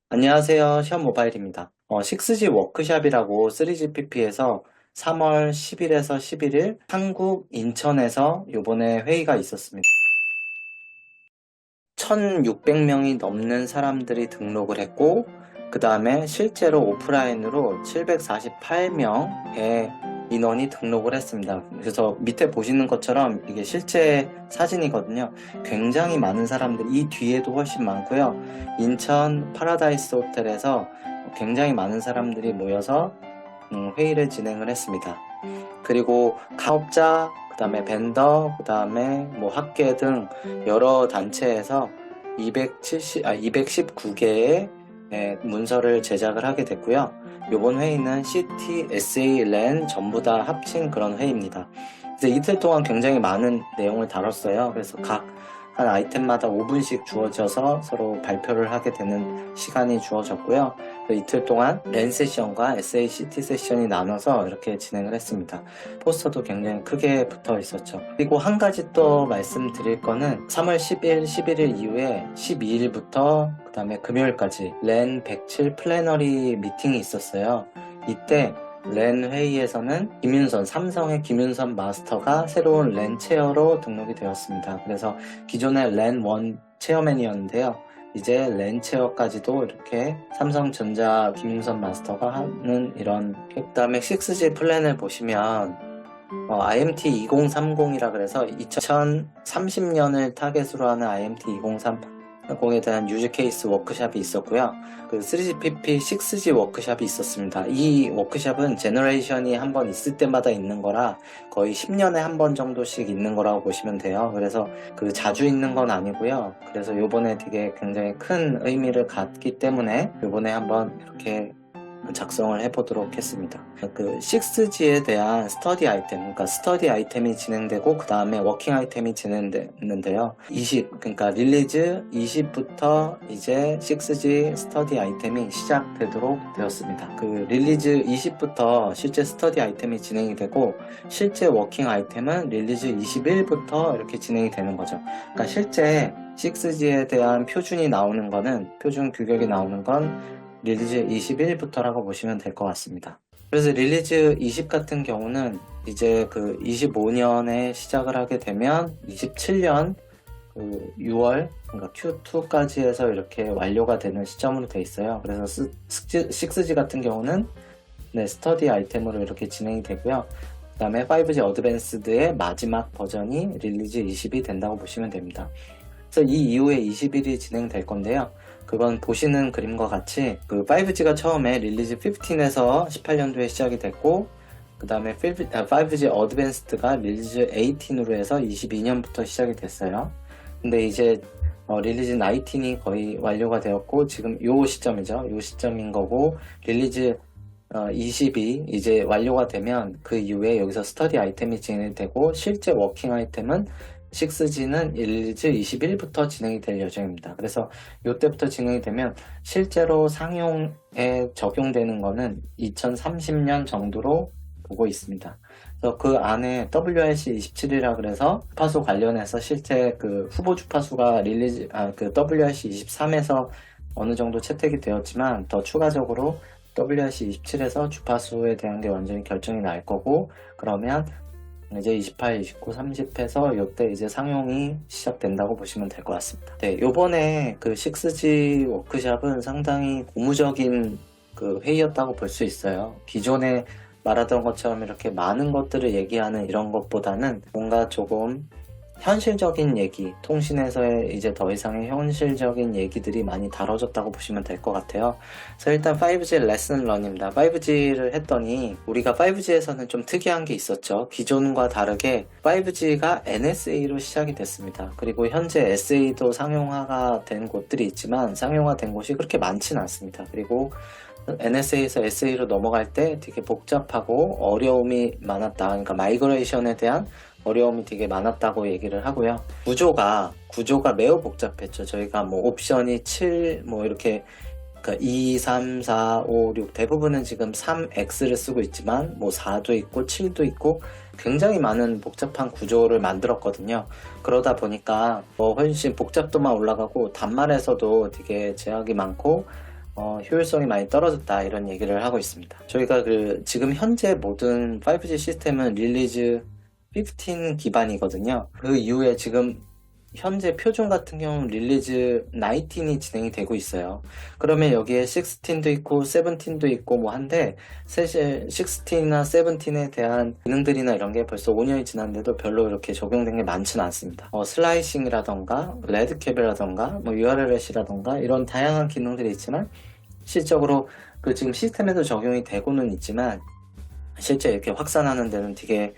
안녕하세요. 시험모바일입니다. 6G 워크샵이라고 3GPP에서 3월 10일에서 11일 한국 인천에서 요번에 회의가 있었습니다. 1600명이 넘는 사람들이 등록을 했고, 그 다음에 실제로 오프라인으로 748명의 인원이 등록을 했습니다. 그래서 밑에 보시는 것처럼 이게 실제 사진이거든요. 굉장히 많은 사람들, 이 뒤에도 훨씬 많고요. 인천 파라다이스 호텔에서 굉장히 많은 사람들이 모여서 회의를 진행을 했습니다. 그리고 가업자, 그 다음에 벤더, 그 다음에 뭐 학계 등 여러 단체에서 219개의 문서를 제작을 하게 됐고요. 이번 회의는 CT, SA, LAN 전부 다 합친 그런 회의입니다. 그래서 이틀 동안 굉장히 많은 내용을 다뤘어요. 그래서 각 한 아이템마다 5분씩 주어져서 서로 발표를 하게 되는 시간이 주어졌고요. 이틀 동안 랜 세션과 SA, CT 세션이 나눠서 이렇게 진행을 했습니다. 포스터도 굉장히 크게 붙어 있었죠. 그리고 한 가지 또 말씀드릴 거는 3월 10일, 11일 이후에 12일부터 그 다음에 금요일까지 랜 107 플래너리 미팅이 있었어요. 이때 랜 회의에서는 삼성의 김윤선 마스터가 새로운 랜 체어로 등록이 되었습니다. 그래서 기존의 랜 1 체어맨이었는데요. 이제 랜 체어까지도 이렇게 삼성전자 김윤선 마스터가 하는 이런, 그 다음에 6G 플랜을 보시면 IMT 2030이라 그래서 2030년을 타겟으로 하는 IMT 2030에 대한 유즈 케이스 워크샵이 있었고요. 그 3GPP 6G 워크샵이 있었습니다. 이 워크샵은 제너레이션이 한 번 있을 때마다 있는 거라 거의 10년에 한 번 정도씩 있는 거라고 보시면 돼요. 그래서 그 자주 있는 건 아니고요. 그래서 요번에 되게 굉장히 큰 의미를 갖기 때문에 요번에 한번 이렇게 작성을 해보도록 했습니다. 그 6G에 대한 스터디 아이템, 그러니까 스터디 아이템이 진행되고 그 다음에 워킹 아이템이 진행되는데요. 그러니까 릴리즈 20부터 이제 6G 스터디 아이템이 시작되도록 되었습니다. 그 릴리즈 20부터 실제 스터디 아이템이 진행이 되고 실제 워킹 아이템은 릴리즈 21부터 이렇게 진행이 되는 거죠. 그러니까 실제 6G에 대한 표준이 나오는 거는, 표준 규격이 나오는 건 릴리즈 21부터라고 보시면 될 것 같습니다. 그래서 릴리즈 20 같은 경우는 이제 그 25년에 시작을 하게 되면 27년 그 6월, 그러니까 Q2까지 해서 이렇게 완료가 되는 시점으로 돼 있어요. 그래서 6G 같은 경우는 스터디 아이템으로 이렇게 진행이 되고요. 그 다음에 5G 어드밴스드의 마지막 버전이 릴리즈 20이 된다고 보시면 됩니다. 그래서 이 이후에 21이 진행될 건데요. 그건 보시는 그림과 같이 그 5G가 처음에 릴리즈 15에서 18년도에 시작이 됐고, 그 다음에 5G 어드밴스드가 릴리즈 18으로 해서 22년부터 시작이 됐어요. 근데 이제 릴리즈 19이 거의 완료가 되었고, 지금 요 시점이죠. 요 시점인 거고, 릴리즈 20이 이제 완료가 되면 그 이후에 여기서 스터디 아이템이 진행이 되고, 실제 워킹 아이템은 6G는 릴리즈 21부터 진행이 될 예정입니다. 그래서 이때부터 진행이 되면 실제로 상용에 적용되는 거는 2030년 정도로 보고 있습니다. 그래서 그 안에 WRC27이라 그래서 주파수 관련해서 실제 그 후보 주파수가 그 WRC23에서 어느 정도 채택이 되었지만 더 추가적으로 WRC27에서 주파수에 대한 게 완전히 결정이 날 거고, 그러면 이제 28, 29, 30 해서 이때 이제 상용이 시작된다고 보시면 될 것 같습니다. 네, 요번에 그 6G 워크샵은 상당히 고무적인 그 회의였다고 볼 수 있어요. 기존에 말하던 것처럼 이렇게 많은 것들을 얘기하는 이런 것보다는 뭔가 조금 현실적인 얘기, 통신에서의 이제 더 이상의 현실적인 얘기들이 많이 다뤄졌다고 보시면 될 것 같아요. 그래서 일단 5G 레슨 런입니다. 5G를 했더니 우리가 5G에서는 좀 특이한 게 있었죠. 기존과 다르게 5G가 NSA로 시작이 됐습니다. 그리고 현재 SA도 상용화가 된 곳들이 있지만 상용화된 곳이 그렇게 많지는 않습니다. 그리고 NSA에서 SA로 넘어갈 때 되게 복잡하고 어려움이 많았다. 그러니까 마이그레이션에 대한 어려움이 되게 많았다고 얘기를 하고요. 구조가 매우 복잡했죠. 저희가 뭐 옵션이 7, 뭐 이렇게 그러니까 2, 3, 4, 5, 6 대부분은 지금 3X를 쓰고 있지만 뭐 4도 있고 7도 있고 굉장히 많은 복잡한 구조를 만들었거든요. 그러다 보니까 훨씬 복잡도만 올라가고 단말에서도 되게 제약이 많고 효율성이 많이 떨어졌다 이런 얘기를 하고 있습니다. 저희가 지금 현재 모든 5G 시스템은 릴리즈 15 기반이거든요. 그 이후에 지금 현재 표준 같은 경우는 릴리즈 19이 진행이 되고 있어요. 그러면 여기에 16도 있고 17도 있고 뭐 한데 사실 16이나 17에 대한 기능들이나 이런 게 벌써 5년이 지났는데도 별로 이렇게 적용된 게 많지는 않습니다. 슬라이싱이라던가 레드캡이라던가 뭐 URL이라던가 이런 다양한 기능들이 있지만 실적으로 지금 시스템에도 적용이 되고는 있지만 실제 이렇게 확산하는 데는 되게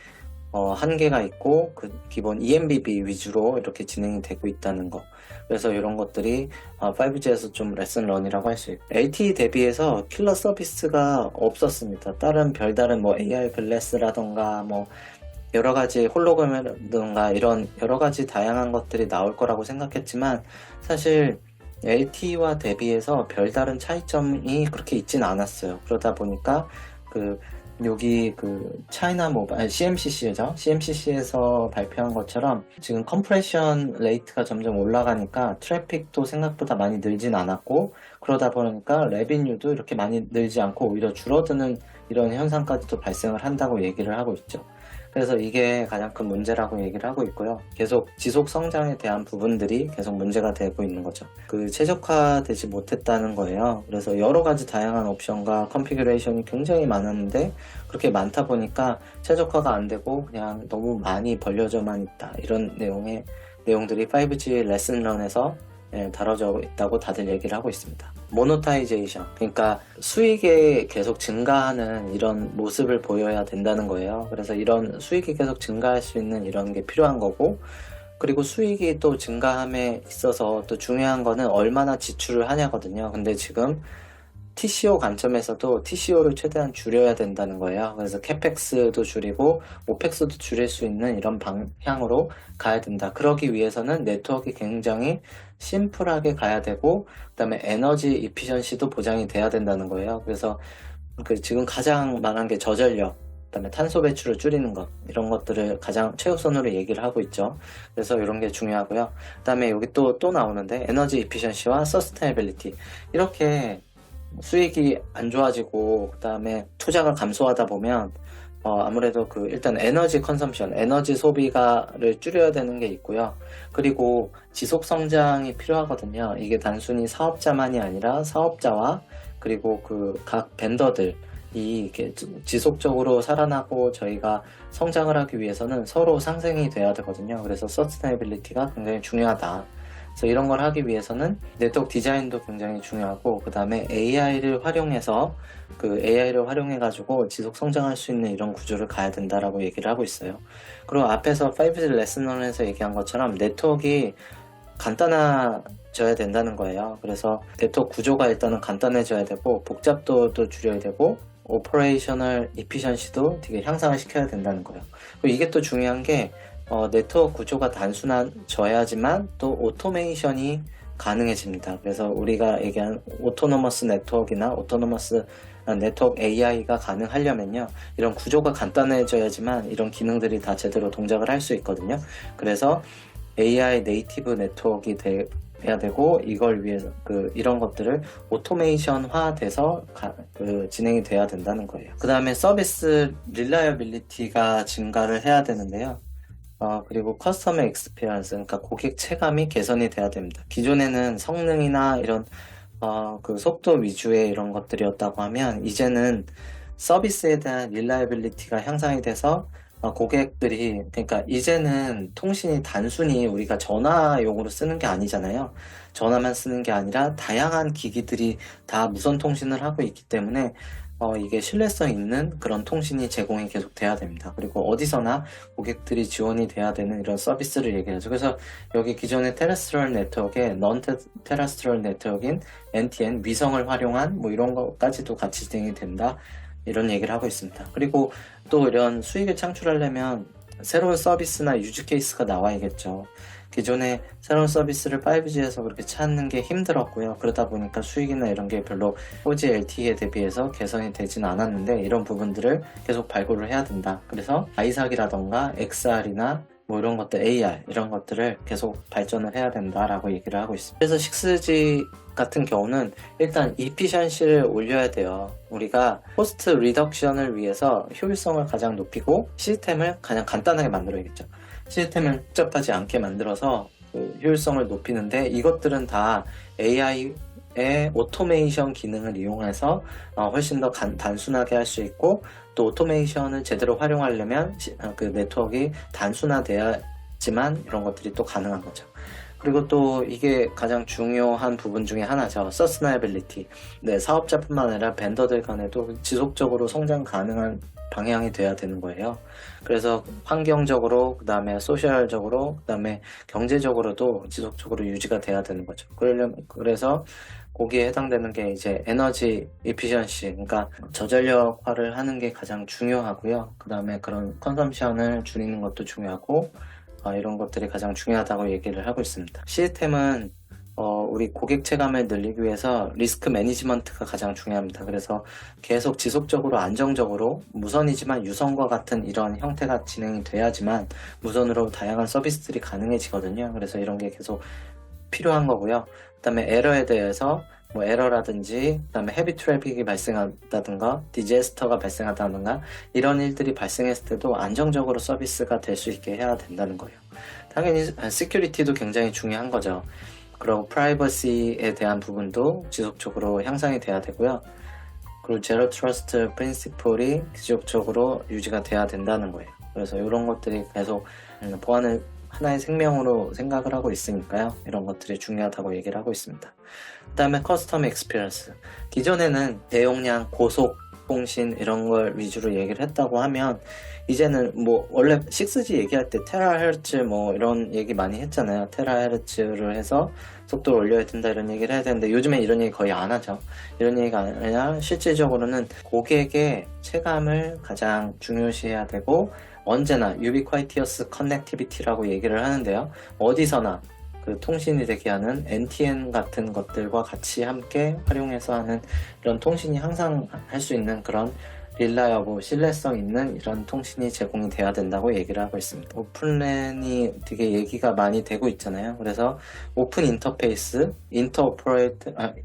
한계가 있고 기본 ENBB 위주로 이렇게 진행이 되고 있다는 거. 그래서 이런 것들이 5G에서 좀 레슨런이라고 할 수 있고, LTE 대비해서 킬러 서비스가 없었습니다. 다른 별다른 뭐 AR 글래스라던가 뭐 여러 가지 홀로그램이라던가 이런 여러 가지 다양한 것들이 나올 거라고 생각했지만 사실 LTE와 대비해서 별다른 차이점이 그렇게 있진 않았어요. 그러다 보니까 여기 차이나 모바일 CMCC죠. CMCC에서 발표한 것처럼 지금 컴프레션 레이트가 점점 올라가니까 트래픽도 생각보다 많이 늘진 않았고, 그러다 보니까 레비뉴도 이렇게 많이 늘지 않고 오히려 줄어드는 이런 현상까지도 발생을 한다고 얘기를 하고 있죠. 그래서 이게 가장 큰 문제라고 얘기를 하고 있고요. 계속 지속 성장에 대한 부분들이 계속 문제가 되고 있는 거죠. 최적화되지 못했다는 거예요. 그래서 여러 가지 다양한 옵션과 컨피규레이션이 굉장히 많았는데 그렇게 많다 보니까 최적화가 안 되고 그냥 너무 많이 벌려져만 있다. 이런 내용들이 5G 레슨런에서 다뤄져 있다고 다들 얘기를 하고 있습니다. 모노타이제이션, 그러니까 수익이 계속 증가하는 이런 모습을 보여야 된다는 거예요. 그래서 이런 수익이 계속 증가할 수 있는 이런 게 필요한 거고, 그리고 수익이 또 증가함에 있어서 또 중요한 거는 얼마나 지출을 하냐거든요. 근데 지금 TCO 관점에서도 TCO를 최대한 줄여야 된다는 거예요. 그래서 캐펙스도 줄이고 오펙스도 줄일 수 있는 이런 방향으로 가야 된다. 그러기 위해서는 네트워크가 굉장히 심플하게 가야 되고, 그 다음에 에너지 이피션시도 보장이 돼야 된다는 거예요. 그래서 지금 가장 많은 게 저전력, 그 다음에 탄소 배출을 줄이는 것, 이런 것들을 가장 최우선으로 얘기를 하고 있죠. 그래서 이런 게 중요하고요. 그 다음에 여기 또 나오는데 에너지 이피션시와 서스테이너빌리티, 이렇게 수익이 안 좋아지고 그 다음에 투자가 감소하다 보면 아무래도 일단 에너지 컨섬션, 에너지 소비가를 줄여야 되는 게 있고요. 그리고 지속 성장이 필요하거든요. 이게 단순히 사업자만이 아니라 사업자와 그리고 각 벤더들이 이렇게 지속적으로 살아나고 저희가 성장을 하기 위해서는 서로 상생이 돼야 되거든요. 그래서 서스테이너빌리티가 굉장히 중요하다. 그래서 이런 걸 하기 위해서는 네트워크 디자인도 굉장히 중요하고, 그 다음에 AI를 활용해서 AI를 활용해가지고 지속 성장할 수 있는 이런 구조를 가야 된다라고 얘기를 하고 있어요. 그리고 앞에서 5G 레슨론에서 얘기한 것처럼 네트워크가 간단해져야 된다는 거예요. 그래서 네트워크 구조가 일단은 간단해져야 되고 복잡도도 줄여야 되고 오퍼레이셔널 이피션시도 되게 향상을 시켜야 된다는 거예요. 그리고 이게 또 중요한 게 네트워크 구조가 단순해져야지만 또 오토메이션이 가능해집니다. 그래서 우리가 얘기한 오토노머스 네트워크나 오토노머스 네트워크 AI가 가능하려면요, 이런 구조가 간단해져야지만 이런 기능들이 다 제대로 동작을 할 수 있거든요. 그래서 AI 네이티브 네트워크가 돼야 되고, 이걸 위해서 이런 것들을 오토메이션화 돼서 진행이 돼야 된다는 거예요. 그 다음에 서비스 릴라이어빌리티가 증가를 해야 되는데요. 그리고 커스터머 익스피리언스, 그러니까 고객 체감이 개선이 돼야 됩니다. 기존에는 성능이나 이런 속도 위주의 이런 것들이었다고 하면 이제는 서비스에 대한 릴라이빌리티가 향상이 돼서 고객들이, 그러니까 이제는 통신이 단순히 우리가 전화용으로 쓰는 게 아니잖아요. 전화만 쓰는 게 아니라 다양한 기기들이 다 무선 통신을 하고 있기 때문에 이게 신뢰성 있는 그런 통신이 제공이 계속 돼야 됩니다. 그리고 어디서나 고객들이 지원이 돼야 되는 이런 서비스를 얘기하죠. 그래서 여기 기존의 테레스트럴 네트워크에 넌 테레스트럴 네트워크인 NTN, 위성을 활용한 뭐 이런 것까지도 같이 진행이 된다, 이런 얘기를 하고 있습니다. 그리고 또 이런 수익을 창출하려면 새로운 서비스나 유즈 케이스가 나와야겠죠. 기존에 새로운 서비스를 5G에서 그렇게 찾는 게 힘들었고요. 그러다 보니까 수익이나 이런 게 별로 4G LTE에 대비해서 개선이 되진 않았는데 이런 부분들을 계속 발굴을 해야 된다. 그래서 아이삭이라던가 XR이나 뭐 이런 것들 AI 이런 것들을 계속 발전을 해야 된다라고 얘기를 하고 있습니다. 그래서 6G 같은 경우는 일단 이피션시를 올려야 돼요. 우리가 코스트 리덕션을 위해서 효율성을 가장 높이고 시스템을 가장 간단하게 만들어야겠죠. 시스템을 복잡하지 않게 만들어서 그 효율성을 높이는데 이것들은 다 AI의 오토메이션 기능을 이용해서 훨씬 더 단순하게 할 수 있고, 또 오토메이션을 제대로 활용하려면 그 네트워크가 단순화돼야지만 이런 것들이 또 가능한 거죠. 그리고 또 이게 가장 중요한 부분 중에 하나죠. Sustainability. 네, 사업자뿐만 아니라 벤더들 간에도 지속적으로 성장 가능한 방향이 돼야 되는 거예요. 그래서 환경적으로, 그 다음에 소셜적으로, 그 다음에 경제적으로도 지속적으로 유지가 돼야 되는 거죠. 그래서 거기에 해당되는 게 이제 에너지 이피션시, 그러니까 저전력화를 하는 게 가장 중요하고요. 그 다음에 그런 컨섬션을 줄이는 것도 중요하고, 이런 것들이 가장 중요하다고 얘기를 하고 있습니다. 시스템은 우리 고객 체감을 늘리기 위해서 리스크 매니지먼트가 가장 중요합니다. 그래서 계속 지속적으로 안정적으로 무선이지만 유선과 같은 이런 형태가 진행이 돼야지만 무선으로 다양한 서비스들이 가능해지거든요. 그래서 이런 게 계속 필요한 거고요. 그 다음에 에러에 대해서 뭐 에러라든지, 그 다음에 헤비 트래픽이 발생한다든가 디제스터가 발생한다든가 이런 일들이 발생했을 때도 안정적으로 서비스가 될 수 있게 해야 된다는 거예요. 당연히 시큐리티도 굉장히 중요한 거죠. 그리고 프라이버시에 대한 부분도 지속적으로 향상이 돼야 되고요. 그리고 제로 트러스트 프린시플이 지속적으로 유지가 돼야 된다는 거예요. 그래서 이런 것들이 계속 보안을 하나의 생명으로 생각을 하고 있으니까요. 이런 것들이 중요하다고 얘기를 하고 있습니다. 그 다음에 커스텀 익스피리언스. 기존에는 대용량, 고속 통신 이런 걸 위주로 얘기를 했다고 하면 이제는 뭐 원래 6G 얘기할 때 테라헤르츠 뭐 이런 얘기 많이 했잖아요. 테라헤르츠를 해서 속도를 올려야 된다 이런 얘기를 해야 되는데 요즘에 이런 얘기 거의 안 하죠. 이런 얘기가 아니라 실질적으로는 고객의 체감을 가장 중요시해야 되고, 언제나 유비쿼이티어스 커넥티비티라고 얘기를 하는데요. 어디서나 그 통신이 되게 하는 NTN 같은 것들과 같이 함께 활용해서 하는 이런 통신이 항상 할 수 있는 그런 릴라이어블, 신뢰성 있는 이런 통신이 제공이 돼야 된다고 얘기를 하고 있습니다. 오픈랜이 되게 얘기가 많이 되고 있잖아요. 그래서 오픈 인터페이스,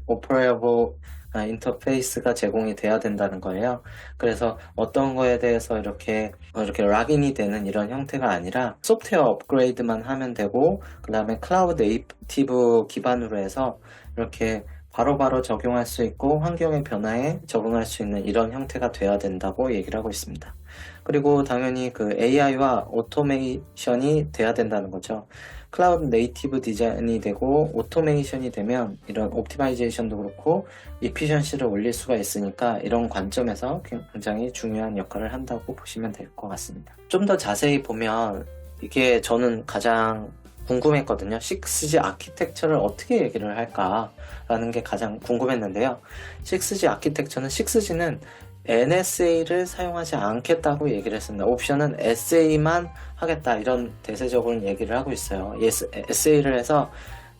오퍼레이블 인터페이스가 제공이 돼야 된다는 거예요. 그래서 어떤 거에 대해서 이렇게 락인이 되는 이런 형태가 아니라 소프트웨어 업그레이드만 하면 되고, 그 다음에 클라우드 네이티브 기반으로 해서 이렇게 바로바로 적용할 수 있고 환경의 변화에 적응할 수 있는 이런 형태가 돼야 된다고 얘기를 하고 있습니다. 그리고 당연히 그 AI와 오토메이션이 돼야 된다는 거죠. 클라우드 네이티브 디자인이 되고 오토메이션이 되면 이런 옵티마이제이션도 그렇고 이피션시를 올릴 수가 있으니까 이런 관점에서 굉장히 중요한 역할을 한다고 보시면 될 것 같습니다. 좀 더 자세히 보면 이게 저는 가장 궁금했거든요. 6G 아키텍처를 어떻게 얘기를 할까라는 게 가장 궁금했는데요. 6G 아키텍처는 6G는 NSA를 사용하지 않겠다고 얘기를 했습니다. 옵션은 SA만 하겠다 이런 대세적으로 얘기를 하고 있어요. SA를 해서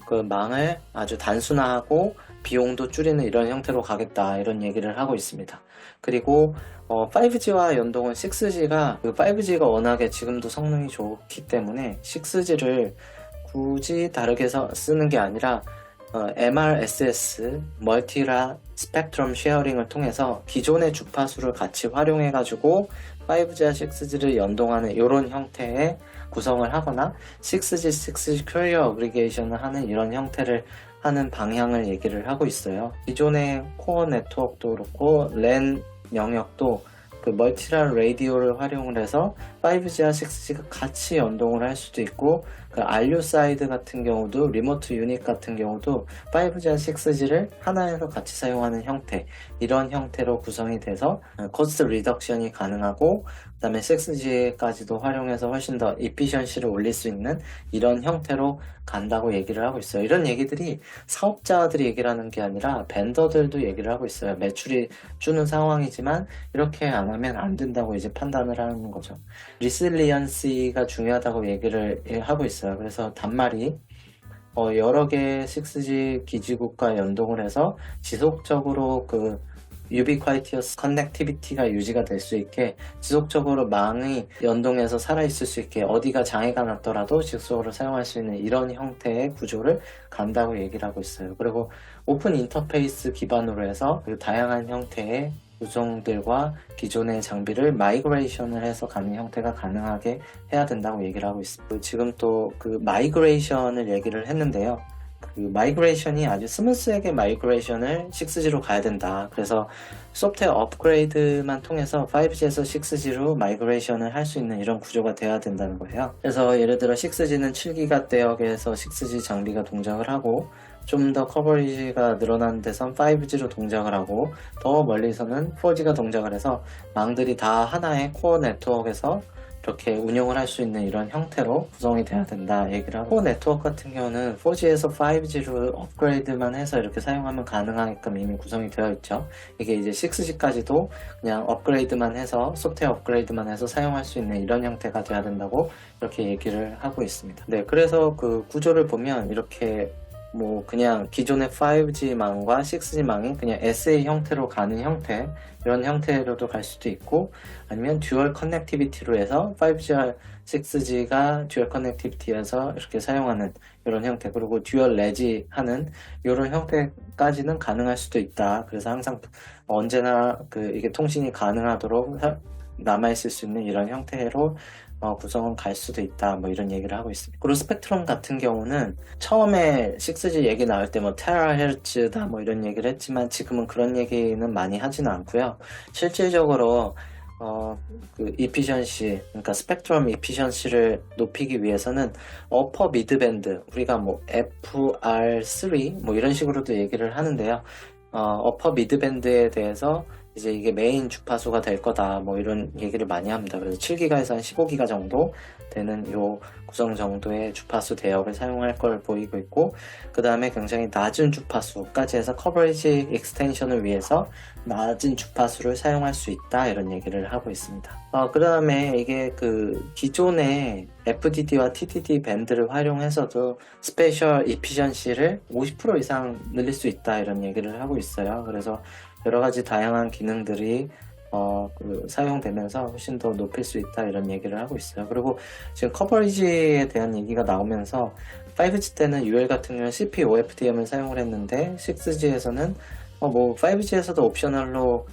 그 망을 아주 단순화하고 비용도 줄이는 이런 형태로 가겠다 이런 얘기를 하고 있습니다. 그리고 5G와 연동은 6G가 그 5G가 워낙에 지금도 성능이 좋기 때문에 6G를 굳이 다르게 쓰는 게 아니라 MRSS, 멀티라 스펙트럼 쉐어링을 통해서 기존의 주파수를 같이 활용해가지고 5G와 6G를 연동하는 이런 형태의 구성을 하거나 6G 캐리어 어그리게이션을 하는 이런 형태를 하는 방향을 얘기를 하고 있어요. 기존의 코어 네트워크도 그렇고 랜 영역도 그 멀티라 라디오를 활용을 해서 5G와 6G가 같이 연동을 할 수도 있고, 그 RU 사이드 같은 경우도 리모트 유닛 같은 경우도 5G와 6G를 하나에서 같이 사용하는 형태, 이런 형태로 구성이 돼서 코스트 리덕션이 가능하고, 그 다음에 6G까지도 활용해서 훨씬 더 이피션시를 올릴 수 있는 이런 형태로 간다고 얘기를 하고 있어요. 이런 얘기들이 사업자들이 얘기를 하는 게 아니라 벤더들도 얘기를 하고 있어요. 매출이 주는 상황이지만 이렇게 안 하면 안 된다고 이제 판단을 하는 거죠. 리실리언시가 중요하다고 얘기를 하고 있어요. 그래서 단말이 여러 개의 6G 기지국과 연동을 해서 지속적으로 그 ubiquitous connectivity가 유지가 될 수 있게 지속적으로 망이 연동해서 살아있을 수 있게 어디가 장애가 났더라도 지속적으로 사용할 수 있는 이런 형태의 구조를 간다고 얘기를 하고 있어요. 그리고 오픈 인터페이스 기반으로 해서 그 다양한 형태의 구성들과 기존의 장비를 마이그레이션을 해서 가는 형태가 가능하게 해야 된다고 얘기를 하고 있습니다. 지금 또 그 마이그레이션을 얘기를 했는데요. 그 마이그레이션이 아주 스무스하게 마이그레이션을 6G로 가야 된다. 그래서 소프트웨어 업그레이드만 통해서 5G에서 6G로 마이그레이션을 할 수 있는 이런 구조가 돼야 된다는 거예요. 그래서 예를 들어 6G는 7기가 대역에서 6G 장비가 동작을 하고 좀 더 커버리지가 늘어난 데선 5G로 동작을 하고 더 멀리서는 4G가 동작을 해서 망들이 다 하나의 코어 네트워크에서 이렇게 운영을 할 수 있는 이런 형태로 구성이 돼야 된다 얘기를 하고, 코어 네트워크 같은 경우는 4G에서 5G로 업그레이드만 해서 이렇게 사용하면 가능하게끔 이미 구성이 되어 있죠. 이게 이제 6G까지도 그냥 업그레이드만 해서 소프트웨어 업그레이드만 해서 사용할 수 있는 이런 형태가 돼야 된다고 이렇게 얘기를 하고 있습니다. 네, 그래서 그 구조를 보면 이렇게 뭐 그냥 기존의 5G망과 6G망이 그냥 SA 형태로 가는 형태, 이런 형태로도 갈 수도 있고, 아니면 듀얼 커넥티비티로 해서 5G와 6G가 듀얼 커넥티비티에서 이렇게 사용하는 이런 형태, 그리고 듀얼 레지 하는 이런 형태까지는 가능할 수도 있다. 그래서 항상 언제나 이게 통신이 가능하도록 남아있을 수 있는 이런 형태로 구성은 갈 수도 있다, 뭐 이런 얘기를 하고 있습니다. 그리고 스펙트럼 같은 경우는 처음에 6G 얘기 나올 때 뭐 테라헤르츠다 뭐 이런 얘기를 했지만 지금은 그런 얘기는 많이 하지는 않고요. 실질적으로 그 이피션시, 그러니까 스펙트럼 이피션시를 높이기 위해서는 어퍼 미드밴드, 우리가 뭐 FR3 뭐 이런 식으로도 얘기를 하는데요. 어퍼 미드밴드에 대해서 이제 이게 메인 주파수가 될 거다, 뭐 이런 얘기를 많이 합니다. 그래서 7기가에서 한 15기가 정도 되는 요 구성 정도의 주파수 대역을 사용할 걸 보이고 있고, 그 다음에 굉장히 낮은 주파수까지 해서 커버리지 익스텐션을 위해서 낮은 주파수를 사용할 수 있다, 이런 얘기를 하고 있습니다. 그 다음에 이게 그 기존의 FDD와 TDD 밴드를 활용해서도 스페셜 이피션시를 50% 이상 늘릴 수 있다, 이런 얘기를 하고 있어요. 그래서 여러가지 다양한 기능들이 사용되면서 훨씬 더 높일 수 있다, 이런 얘기를 하고 있어요. 그리고 지금 커버리지에 대한 얘기가 나오면서 5G 때는 UL 같은 경우는 CP-OFDM을 사용을 했는데 6G에서는 뭐 5G에서도 옵셔널로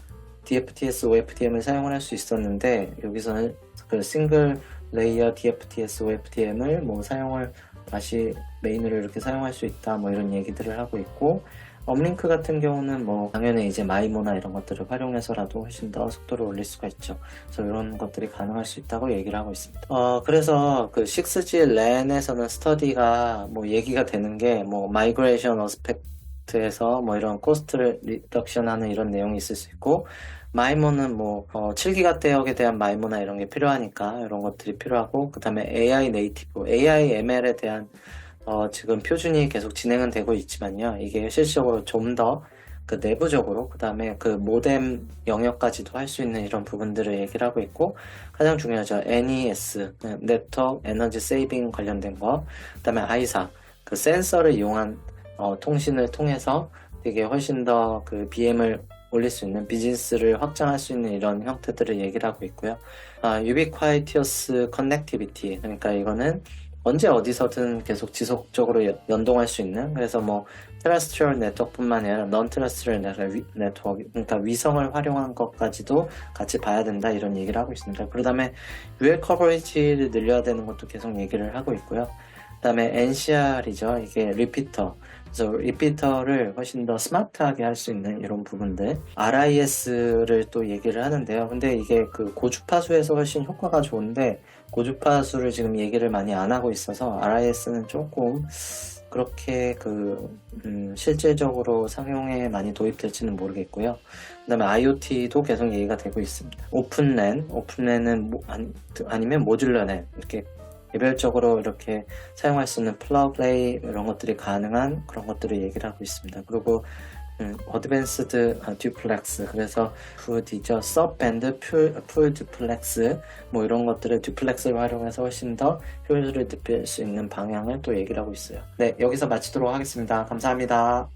DFTS, OFDM을 사용을 할 수 있었는데 여기서는 그 싱글 레이어 DFTS, OFDM을 뭐 사용을 다시 메인으로 이렇게 사용할 수 있다, 뭐 이런 얘기들을 하고 있고, 업링크 같은 경우는 뭐 당연히 이제 마이모나 이런 것들을 활용해서라도 훨씬 더 속도를 올릴 수가 있죠. 그래서 이런 것들이 가능할 수 있다고 얘기를 하고 있습니다. 그래서 그 6G 랜에서는 스터디가 뭐 얘기가 되는 게 뭐 마이그레이션 어스펙트에서 뭐 이런 코스트를 리덕션 하는 이런 내용이 있을 수 있고, 마이모는 뭐 7기가 대역에 대한 마이모나 이런 게 필요하니까 이런 것들이 필요하고, 그 다음에 AI 네이티브, AI ML에 대한 지금 표준이 계속 진행은 되고 있지만요. 이게 실질적으로 좀 더 그 내부적으로, 그 다음에 그 모뎀 영역까지도 할 수 있는 이런 부분들을 얘기를 하고 있고, 가장 중요하죠. NES, 네트워크 에너지 세이빙 관련된 거, 그 다음에 아이사, 그 센서를 이용한 통신을 통해서 되게 훨씬 더 그 BM을 올릴 수 있는, 비즈니스를 확장할 수 있는 이런 형태들을 얘기를 하고 있고요. Ubiquitous Connectivity, 그러니까 이거는 언제 어디서든 계속 지속적으로 연동할 수 있는, 그래서 뭐 테레스트리얼 네트워크뿐만 아니라 넌 테레스트리얼 네트워크, 그러니까 위성을 활용한 것까지도 같이 봐야 된다, 이런 얘기를 하고 있습니다. 그 다음에 UL 커버리지를 늘려야 되는 것도 계속 얘기를 하고 있고요. 그 다음에 NCR이죠. 이게 리피터, 그래서 리피터를 훨씬 더 스마트하게 할 수 있는 이런 부분들, RIS를 또 얘기를 하는데요. 근데 이게 그 고주파수에서 훨씬 효과가 좋은데 고주파수를 지금 얘기를 많이 안 하고 있어서 RIS는 조금 그렇게 실질적으로 상용에 많이 도입될지는 모르겠고요. 그 다음에 IoT도 계속 얘기가 되고 있습니다. 오픈랜은 아니면 모듈러랜, 이렇게 개별적으로 이렇게 사용할 수 있는 플러그레이 이런 것들이 가능한 그런 것들을 얘기를 하고 있습니다. 그리고 어드밴스드 듀플렉스, 그래서 푸드죠. 서브밴드 풀 듀플렉스, 뭐 이런 것들을 듀플렉스를 활용해서 훨씬 더 효율을 높일 수 있는 방향을 또 얘기를 하고 있어요. 네, 여기서 마치도록 하겠습니다. 감사합니다.